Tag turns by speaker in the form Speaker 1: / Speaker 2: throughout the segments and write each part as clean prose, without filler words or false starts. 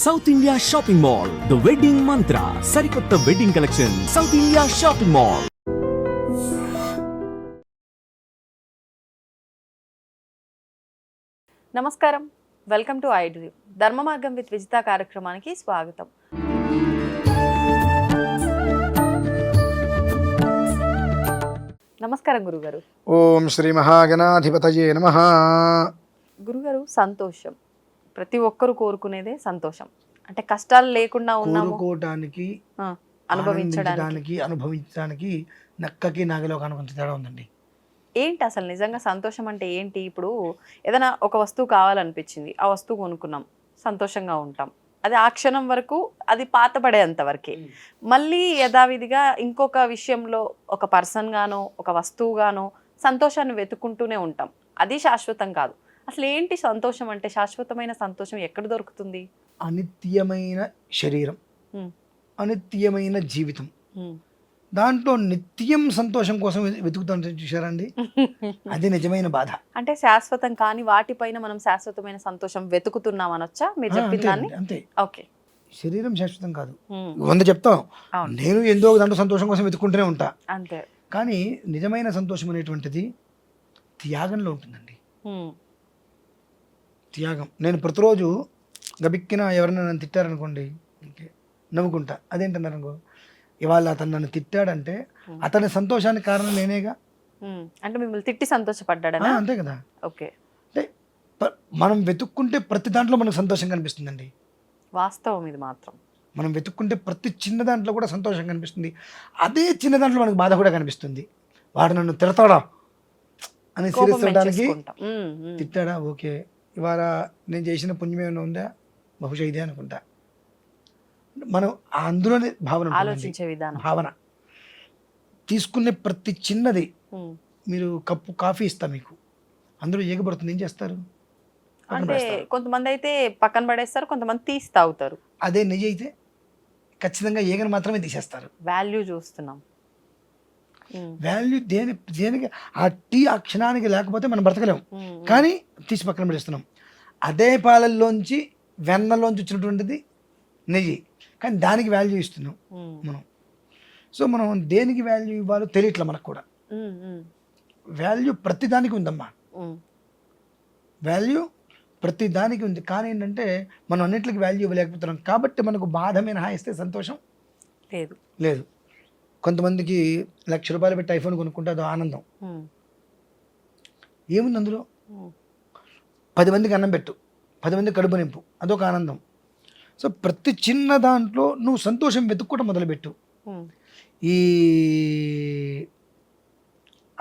Speaker 1: South India shopping mall, the wedding మంత్ర, సరికొత్త wedding collection, south India shopping mall.
Speaker 2: నమస్కారం, welcome to iDream. ధర్మ మార్గం with Vijitha కార్యక్రమానికి స్వాగతం. నమస్కారం గురుగారు.
Speaker 3: ఓం శ్రీ మహాగణాధిపతయే నమః.
Speaker 2: గురుగారు, సంతోషం ప్రతి ఒక్కరు కోరుకునేదే సంతోషం. అంటే కష్టాలు లేకుండా ఉన్నాము
Speaker 3: కోరుకోవడానికి, అనుభవించడానికి నక్కకి నాగలో కొంచెం తేడా ఉందండి.
Speaker 2: ఏంటి అసలు నిజంగా సంతోషం అంటే ఏంటి? ఇప్పుడు ఏదైనా ఒక వస్తువు కావాలనిపించింది, ఆ వస్తువు కొనుక్కున్నాం, సంతోషంగా ఉంటాం. అది ఆ క్షణం వరకు, అది పాతపడేంత వరకే. మళ్ళీ యథావిధిగా ఇంకొక విషయంలో ఒక పర్సన్ గానో ఒక వస్తువు గానో సంతోషాన్ని వెతుక్కుంటూనే ఉంటాం. అది శాశ్వతం కాదు. అసలు ఏంటి సంతోషం అంటే? శాశ్వతమైన సంతోషం ఎక్కడ దొరుకుతుంది?
Speaker 3: అనిత్యమైన శరీరం, అనిత్యమైన జీవితం, దాంట్లో నిత్యం సంతోషం కోసం వెతుకుతాం చూసారండి. అది నిజమైన బాధ.
Speaker 2: అంటే శాశ్వతం కాని వాటిపైన మనం శాశ్వతమైన సంతోషం వెతుకుతున్నాం అనొచ్చా మీరు చెప్పిన దాన్ని?
Speaker 3: అంతే.
Speaker 2: ఓకే,
Speaker 3: శరీరం శాశ్వతం కాదు. 100 చెప్తాం, నేను ఎందో దాంట్లో సంతోషం కోసం వెతుకుంటూనే ఉంటా.
Speaker 2: అంతే.
Speaker 3: కానీ నిజమైన సంతోషం అనేటువంటిది త్యాగంలో ఉంటుందండి. త్యాగం. నేను ప్రతిరోజు గబిక్కిన ఎవరైనా నన్ను తిట్టారనుకోండి, నవ్వుకుంటా. అదేంటన్నారు అనుకో, ఇవాళ అతను నన్ను తిట్టాడంటే అతని సంతోషానికి కారణం నేనేగా.
Speaker 2: అంటే మిమ్మల్ని తిట్టి సంతోషపడ్డా?
Speaker 3: అంతే కదా.
Speaker 2: ఓకే.
Speaker 3: అంటే మనం వెతుక్కుంటే ప్రతి దాంట్లో మనకు సంతోషం కనిపిస్తుందండి.
Speaker 2: వాస్తవం ఇది మాత్రం. మనం
Speaker 3: వెతుక్కుంటే ప్రతి చిన్న దాంట్లో కూడా సంతోషం కనిపిస్తుంది. అదే చిన్న దాంట్లో మనకు బాధ కూడా కనిపిస్తుంది. వాడు నన్ను తిడతాడా అని సీరియస్ అవడానికి, తిట్టాడా, ఓకే ఇవాళ నేను చేసిన పుణ్యం ఏమైనా ఉందా, బహుశా ఇదే అనుకుంటా. మనం అందులోనే భావన,
Speaker 2: ఆలోచించే విధానం,
Speaker 3: భావన. తీసుకునే ప్రతి చిన్నది, మీరు కప్పు కాఫీ ఇస్తా మీకు, అందులో ఏగబడుతుంది, ఏం చేస్తారు?
Speaker 2: అంటే కొంతమంది అయితే పక్కన పడేస్తారు, కొంతమంది తీసి తాగుతారు.
Speaker 3: అదే నెయ్యి అయితే ఖచ్చితంగా ఏగని మాత్రమే తీసేస్తారు.
Speaker 2: వాల్యూ చూస్తున్నాం.
Speaker 3: వాల్యూ దేనికి? ఆ టీ ఆ క్షణానికి లేకపోతే మనం బ్రతకలేము, కానీ తీసి పక్కన పడేస్తున్నాం. అదే పాలల్లోంచి వెన్నలోంచి వచ్చినటువంటిది నెయ్యి, కానీ దానికి వాల్యూ ఇస్తున్నాం మనం. సో మనం దేనికి వాల్యూ ఇవ్వాలో తెలియట్లే మనకు కూడా. వాల్యూ ప్రతి దానికి ఉందమ్మా, వాల్యూ ప్రతి దానికి ఉంది. కానీ ఏంటంటే మనం అన్నింటికి వాల్యూ ఇవ్వలేకపోతున్నాం. కాబట్టి మనకు బాధ మినహాయిస్తే సంతోషం లేదు. కొంతమందికి ₹1,00,000 పెట్టి ఐఫోన్ కొనుక్కుంటే అదో ఆనందం. ఏముంది అందులో? 10 మందికి అన్నం పెట్టు, 10 మందికి కడుపు నింపు, అదొక ఆనందం. సో ప్రతి చిన్న దాంట్లో నువ్వు సంతోషం వెతుక్కోవడం మొదలుపెట్టు. ఈ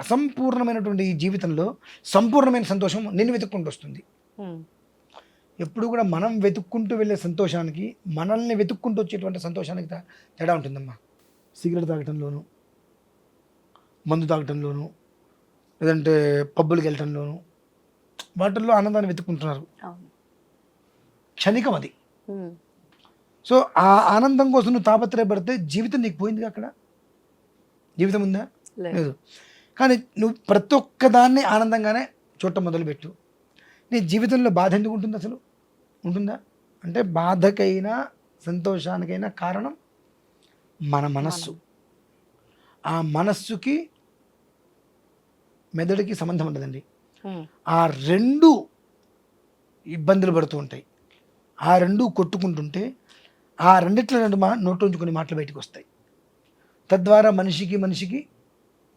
Speaker 3: అసంపూర్ణమైనటువంటి ఈ జీవితంలో సంపూర్ణమైన సంతోషం నిన్ను వెతుక్కుంటూ వస్తుంది. ఎప్పుడు కూడా మనం వెతుక్కుంటూ వెళ్ళే సంతోషానికి, మనల్ని వెతుక్కుంటూ వచ్చేటువంటి సంతోషానికి తేడా ఉంటుందమ్మా. సిగరెట్ తాగటంలోను, మందు తాగటంలోను, లేదంటే పబ్బులకి వెళ్ళటంలోను, వాటిల్లో ఆనందాన్ని వెతుక్కుంటున్నారు. క్షణికం అది. సో ఆ ఆనందం కోసం నువ్వు తాపత్రయపడితే జీవితం నీకు పోయిందిగా. అక్కడ జీవితం ఉందా? లేదు. కానీ నువ్వు ప్రతి ఒక్కదాన్ని ఆనందంగానే చూడటం మొదలుపెట్టు. నీ జీవితంలో బాధ ఎందుకు ఉంటుంది? అసలు ఉంటుందా? అంటే బాధకైనా సంతోషానికైనా కారణం మన మనస్సు. ఆ మనస్సుకి మెదడుకి సంబంధం ఉండదండి. ఆ రెండు ఇబ్బందులు పడుతూ ఉంటాయి. ఆ రెండు కొట్టుకుంటుంటే ఆ రెండిట్లో నోట్లోంచి కొన్ని మాటలు బయటకు వస్తాయి. తద్వారా మనిషికి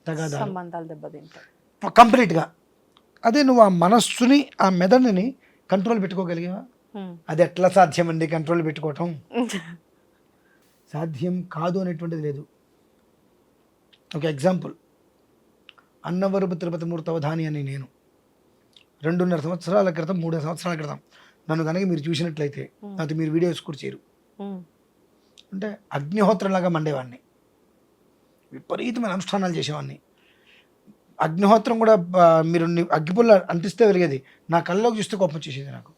Speaker 3: తగాదాలు,
Speaker 2: సంబంధాలు దెబ్బతింటాయి
Speaker 3: కంప్లీట్గా. అదే నువ్వు ఆ మనస్సుని, ఆ మెదడుని కంట్రోల్ పెట్టుకోగలిగావా? అది ఎట్లా సాధ్యం అండి కంట్రోల్ పెట్టుకోవటం? సాధ్యం కాదు అనేటువంటిది లేదు. ఒక ఎగ్జాంపుల్, అన్నవరపు తిరుపతి మూర్తవధాని అని నేను 2.5 సంవత్సరాల క్రితం, 3 సంవత్సరాల క్రితం నన్ను కనుక మీరు చూసినట్లయితే, అది మీరు వీడియోస్ కూడా చేయరు, అంటే అగ్నిహోత్రంలాగా మండేవాడిని, విపరీతమైన అనుష్ఠానాలు చేసేవాడిని. అగ్నిహోత్రం కూడా మీరు అగ్గిపుల్ల అంటిస్తే వెలిగేది, నా కళ్ళలోకి చూస్తే కోపం వచ్చేసేది నాకు.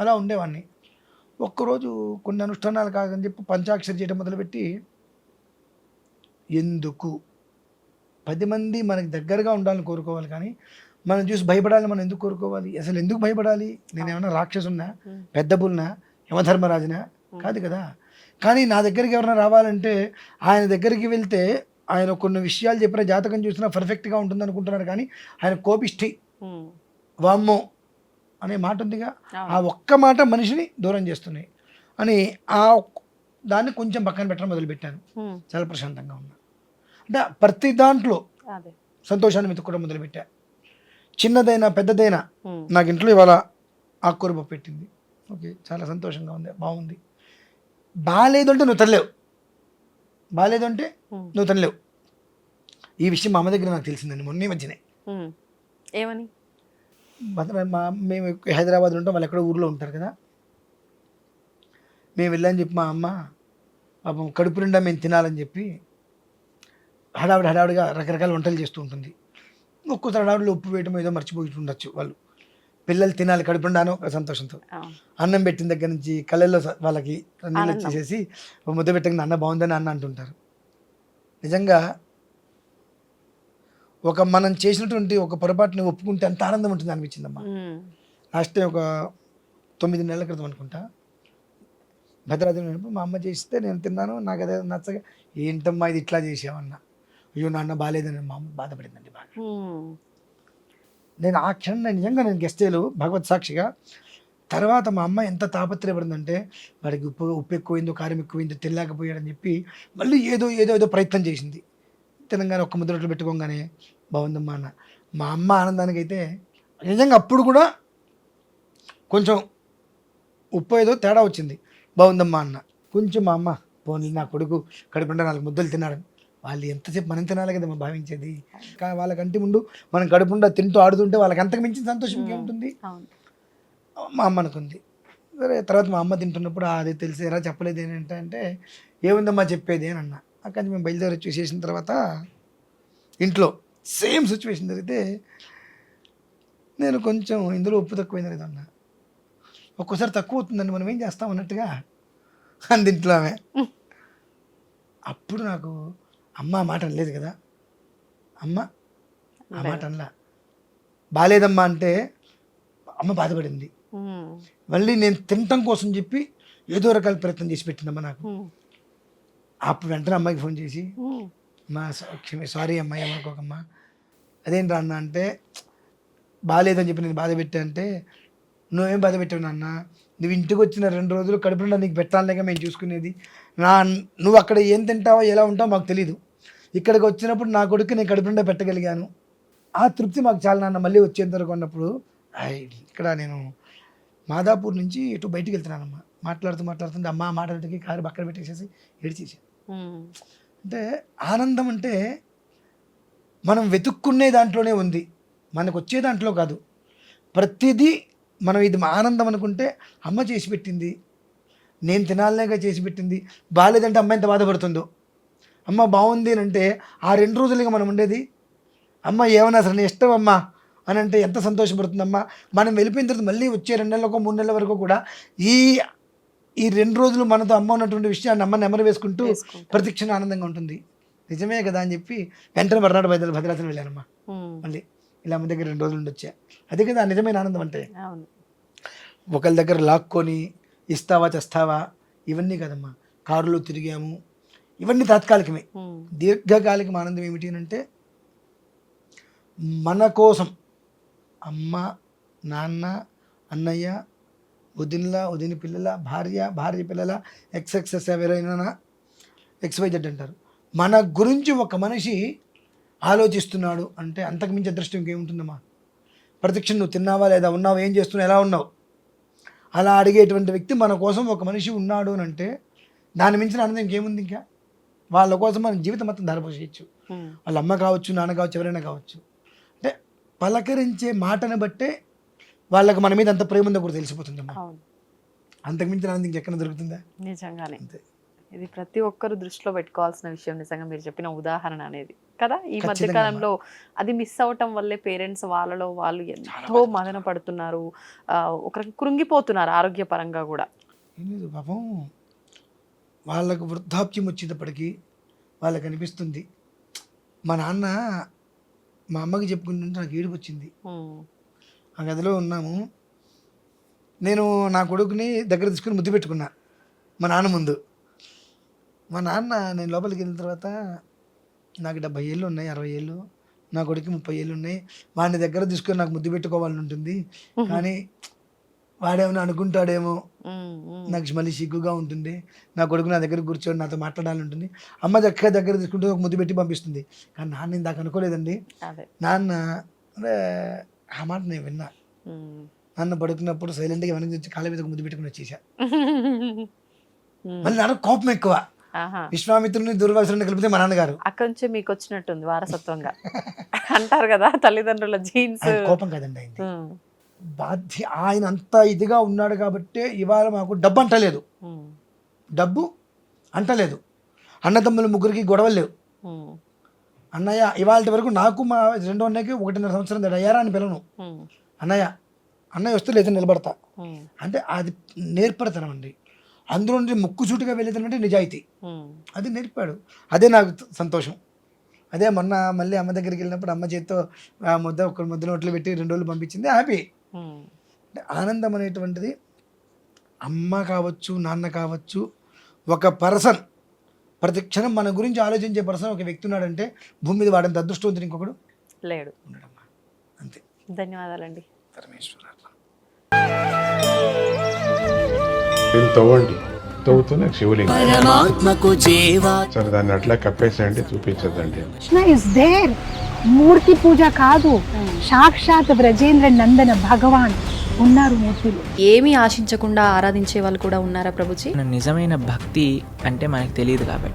Speaker 3: అలా ఉండేవాడిని. ఒక్కరోజు కొన్ని అనుష్ఠానాలు కాదని చెప్పి పంచాక్షరి చేయడం మొదలుపెట్టి, ఎందుకు 10 మంది మనకి దగ్గరగా ఉండాలని కోరుకోవాలి, కానీ మనం చూసి భయపడాలి మనం ఎందుకు కోరుకోవాలి? అసలు ఎందుకు భయపడాలి? నేను ఏమన్నా రాక్షసున్నా, పెద్ద పుల్నా, యమధర్మరాజునా కాదు కదా. కానీ నా దగ్గరికి ఎవరైనా రావాలంటే ఆయన దగ్గరికి వెళ్తే ఆయన కొన్ని విషయాలు చెప్పిన జాతకం చూసినా పర్ఫెక్ట్గా ఉంటుంది అనుకుంటున్నారు, కానీ ఆయన కోపిష్టి వామ్మో అనే మాట ఉందిగా, ఆ ఒక్క మాట మనిషిని దూరం చేస్తున్నాయి అని దాన్ని కొంచెం పక్కన పెట్టడం మొదలుపెట్టాను. చాలా ప్రశాంతంగా ఉన్నా. అంటే ప్రతి దాంట్లో సంతోషాన్ని వెతుక్కోవడం మొదలుపెట్టా. చిన్నదైనా పెద్దదైనా నాకు ఇంట్లో ఇవాళ ఆకుకూర పప్పు పెట్టింది, ఓకే చాలా సంతోషంగా ఉంది, బాగుంది. బాగాలేదు అంటే నువ్వు తినలేవు, బాగాలేదు అంటే నువ్వు తినలేవు. ఈ విషయం మా అమ్మ దగ్గర నాకు తెలిసిందండి మొన్న మధ్యనే.
Speaker 2: ఏమని?
Speaker 3: మేము హైదరాబాద్లో ఉంటాం, వాళ్ళు ఎక్కడో ఊర్లో ఉంటారు కదా. మేము వెళ్ళని చెప్పి మా అమ్మ పాపం కడుపు నిండా మేము తినాలని చెప్పి హడావిడిగా రకరకాల వంటలు చేస్తూ ఉంటుంది. ఒక్కోసారి హడావిడిలో ఉప్పు వేయటం ఏదో మర్చిపోయి ఉండొచ్చు. వాళ్ళు పిల్లలు తినాలి కడుపు నిండాను సంతోషంతో అన్నం పెట్టిన దగ్గర నుంచి కళ్ళల్లో వాళ్ళకి నీళ్ళు వచ్చేసేసి ముద్ద పెట్టకుండా అన్న బాగుందని అన్న అంటుంటారు. నిజంగా మనం చేసినటువంటి ఒక పొరపాటుని ఒప్పుకుంటే అంత ఆనందం ఉంటుంది అనిపించిందమ్మా. లాస్ట్ టైం ఒక 9 నెలల క్రితం అనుకుంటా భద్రాద్రి మా అమ్మ చేస్తే నేను తిన్నాను, నాకు అదే నచ్చగా ఏంటమ్మా ఇది ఇట్లా చేసామన్నా, అయ్యో నాన్న బాగాలేదని మా అమ్మ బాధపడిందండి బాగా. నేను ఆ క్షణం నిజంగా నేను గెస్టేలు భగవత్ సాక్షిగా తర్వాత మా అమ్మ ఎంత తాపత్రయపడిందంటే వాడికి ఉప్పు ఎక్కువైందో కారం ఎక్కువైందో తెలియకపోయాడని చెప్పి మళ్ళీ ఏదో ప్రయత్నం చేసింది. తెలంగాణ ఒక్క ముద్ద రొట్టెలు పెట్టుకోగానే బాగుందమ్మా అన్న. మా అమ్మ ఆనందానికి అయితే నిజంగా అప్పుడు కూడా కొంచెం ఉప్పు ఏదో తేడా వచ్చింది, బాగుందమ్మా అన్న. కొంచెం మా అమ్మ పోనీ నా కొడుకు కడుపుండా 4 ముద్దలు తిన్నాడని. వాళ్ళు ఎంతసేపు మనం తినాలి కదా మనం భావించేది, కానీ వాళ్ళకంటి ముందు మనం కడుపుండా తింటూ ఆడుతుంటే వాళ్ళకి అంతకు మించిన సంతోషం ఇంకేముంటుంది. మా అమ్మ అనుకుంది. సరే తర్వాత మా అమ్మ తింటున్నప్పుడు అది తెలిసేరా చెప్పలేదు ఏంటంటే ఏముందమ్మా చెప్పేది అని అన్న. అక్కడి మేము బయలుదేరి చూసేసిన తర్వాత ఇంట్లో సేమ్ సిచ్యువేషన్ జరిగితే నేను కొంచెం ఇందులో ఉప్పు తక్కువైంది లేదన్న. ఒక్కోసారి తక్కువ అవుతుందండి, మనం ఏం చేస్తాం అన్నట్టుగా అంది ఇంట్లో ఆమె. అప్పుడు నాకు అమ్మ ఆ మాట అనలేదు కదా, అమ్మ ఆ మాట అనలా. బాగాలేదమ్మా అంటే అమ్మ బాధపడింది. మళ్ళీ నేను తినటం కోసం చెప్పి ఏదో రకాల ప్రయత్నం చేసి పెట్టిందమ్మా నాకు. అప్పుడు వెంటనే అమ్మాయికి ఫోన్ చేసి మా సారీ అమ్మాయి ఏమనుకోకమ్మా, అదేంటి అన్న అంటే బాగాలేదని చెప్పి నేను బాధ పెట్టా అంటే నువ్వేం బాధ పెట్టావు నాన్న, నువ్వు ఇంటికి వచ్చిన 2 రోజులు కడుపులో నీకు పెట్టాలేక మేము చూసుకునేది. నువ్వు అక్కడ ఏం తింటావో ఎలా ఉంటావో మాకు తెలీదు, ఇక్కడికి వచ్చినప్పుడు నా కొడుకు నేను కడుపులో పెట్టగలిగాను, ఆ తృప్తి మాకు చాలా నాన్న. మళ్ళీ వచ్చేంత వరకు ఉన్నప్పుడు ఇక్కడ నేను మాదాపూర్ నుంచి ఇటు బయటికి వెళ్తున్నానమ్మా, మాట్లాడుతుంటే అమ్మ మాట్లాడికి కారు పక్కన పెట్టేసేసి ఏడ్చేసాను. అంటే ఆనందం అంటే మనం వెతుక్కునే దాంట్లోనే ఉంది, మనకు వచ్చే దాంట్లో కాదు. ప్రతిదీ మనం ఇది ఆనందం అనుకుంటే అమ్మ చేసి పెట్టింది, నేను తినాలనేగా చేసి పెట్టింది. బాగాలేదంటే అమ్మ ఎంత బాధపడుతుందో, అమ్మ బాగుంది అని అంటే ఆ 2 రోజులుగా మనం ఉండేది అమ్మ ఏమన్నా సరే ఇష్టం అమ్మా అని అంటే ఎంత సంతోషపడుతుందమ్మా. మనం వెళ్ళిపోయిన తర్వాత మళ్ళీ వచ్చే 2 నెలలకో 3 నెలల వరకు కూడా ఈ 2 రోజులు మనతో అమ్మ ఉన్నటువంటి విషయాన్ని అమ్మ నెమరు వేసుకుంటూ ప్రతిక్షణ ఆనందంగా ఉంటుంది. నిజమే కదా అని చెప్పి వెంటనే మర్నాడు భద్రాచలం వెళ్ళానమ్మా. మళ్ళీ ఇలా అమ్మ దగ్గర 2 రోజులు ఉండొచ్చా, అదే కదా నిజమైన ఆనందం అంటే. ఒకళ్ళ దగ్గర లాక్కొని ఇస్తావా తెస్తావా ఇవన్నీ కదమ్మా. కారులో తిరిగాము, ఇవన్నీ తాత్కాలికమే. దీర్ఘకాలిక ఆనందం ఏమిటి అంటే మన కోసం అమ్మ నాన్న అన్నయ్య వదిన పిల్లల భార్య పిల్లల ఎక్స్ఎక్సెస్ ఎవరైనా XYZ అంటారు, మన గురించి ఒక మనిషి ఆలోచిస్తున్నాడు అంటే అంతకుమించి అదృష్టం ఇంకేముంటుందమ్మా. ప్రతిక్షణం నువ్వు తిన్నావా లేదా, ఉన్నావు, ఏం చేస్తున్నావు, ఎలా ఉన్నావు, అలా అడిగేటువంటి వ్యక్తి మన కోసం ఒక మనిషి ఉన్నాడు అని అంటే దాని మించిన ఆనందం ఇంకేముంది. ఇంకా వాళ్ళ కోసం మనం జీవితం మొత్తం ధారపోసేయచ్చు. వాళ్ళ అమ్మ కావచ్చు, నాన్న కావచ్చు, ఎవరైనా కావచ్చు. అంటే పలకరించే మాటను బట్టే వాళ్ళకి మన మీద అంత ప్రేమ ఉందో కూడా తెలిసిపోతుందమ్మా. అంతకుమించిన ఆనందం ఇంకెక్కడ దొరుకుతుందా?
Speaker 2: నిజంగానే అంతే. ఇది ప్రతి ఒక్కరు దృష్టిలో పెట్టుకోవాల్సిన విషయం నిజంగా మీరు చెప్పిన ఉదాహరణ అనేది కదా. ఈ మధ్య కాలంలో అది మిస్ అవటం వల్లే పేరెంట్స్ వాళ్ళు ఎంతో మదన పడుతున్నారు, ఒకరికి కృంగిపోతున్నారు ఆరోగ్యపరంగా కూడా.
Speaker 3: పాపం వాళ్ళకు వృద్ధాప్యం వచ్చేటప్పటికి వాళ్ళకి అనిపిస్తుంది, మా నాన్న మా అమ్మకి చెప్పుకుంటుంటే నాకు ఏడుపు వచ్చింది. ఆ గదిలో ఉన్నాము, నేను నా కొడుకుని దగ్గర తీసుకుని ముద్దు పెట్టుకున్నా మా నాన్న ముందు. మా నాన్న నేను లోపలికి వెళ్ళిన తర్వాత నాకు 70 ఏళ్ళు ఉన్నాయి, 60 ఏళ్ళు, నా కొడుకు 30 ఏళ్ళు ఉన్నాయి. వాడిని దగ్గర తీసుకొని నాకు ముద్దు పెట్టుకోవాలని ఉంటుంది, కానీ వాడేమైనా అనుకుంటాడేమో, నాకు మళ్ళీ సిగ్గుగా ఉంటుంది. నా కొడుకు నా దగ్గర కూర్చొని నాతో మాట్లాడాలని ఉంటుంది. అమ్మ దగ్గర తీసుకుంటే ఒక ముద్దు పెట్టి పంపిస్తుంది. కానీ నాన్న ఇందాక అనుకోలేదండి. నాన్న అంటే ఆ మాట నేను విన్నా. నాన్న పడుకున్నప్పుడు సైలెంట్గా వెనక్కి వచ్చి కాళ్ళ మీద ముద్దు పెట్టుకుని వచ్చేసా. మళ్ళీ నాన్న కోపం ఎక్కువ. విశ్వామిత్రుని దుర్వాసుని కలిపితే మా నాన్నగారు.
Speaker 2: అక్కడి నుంచి మీకు వచ్చినట్టుంది వారసత్వంగా అంటారు కదా తల్లిదండ్రుల జీన్స్.
Speaker 3: కోపం కదండి ఆయన ఆయన అంత ఇదిగా ఉన్నాడు కాబట్టి ఇవాళ మాకు డబ్బు అంటలేదు, డబ్బు అంటలేదు. అన్నదమ్ముల ముగ్గురికి గొడవలు లేవు. అన్నయ్య ఇవాళ వరకు నాకు మా రెండో అన్నయ్యకి 1.5 సంవత్సరం అయ్యారా అని పిలను. అన్నయ్య వస్తే లేదా నిలబడతా అంటే అది నేర్పడతాం అండి. అందులో నుండి ముక్కుసూటిగా వెళ్ళేదంటే నిజాయితీ, అది నేర్పాడు. అదే నాకు సంతోషం. అదే మొన్న మళ్ళీ అమ్మ దగ్గరికి వెళ్ళినప్పుడు అమ్మ చేతితో ఒక ముద్ద నోట్లు పెట్టి 2 రోజులు పంపించింది. హ్యాపీ. ఆనందం అనేటువంటిది అమ్మ కావచ్చు, నాన్న కావచ్చు, ఒక పర్సన్ ప్రతి క్షణం మన గురించి ఆలోచించే పర్సన్ ఒక వ్యక్తి ఉన్నాడంటే భూమి మీద వాడంత అదృష్టవంతుడు ఇంకొకడు
Speaker 2: లేడు.
Speaker 3: ఉండడమ్మా, అంతే.
Speaker 2: ధన్యవాదాలండి.
Speaker 3: పరమేశ్వర.
Speaker 4: దీన్ని తవ్వండి, తవ్వుతూనే శివలింగం. సరే దాన్ని అట్లా కప్పేసేయండి, చూపించదండి.
Speaker 5: Krishna is there. మూర్తి పూజ కాదు, సాక్షాత్ బ్రజేంద్ర నందన భగవాన్ ఉన్నారు మూర్తిలో.
Speaker 6: ఏమీ ఆశించకుండా ఆరాధించే వాళ్ళు కూడా ఉన్నారా ప్రభుజీ?
Speaker 7: నిజమైన భక్తి అంటే మనకు తెలియదు కాబట్టి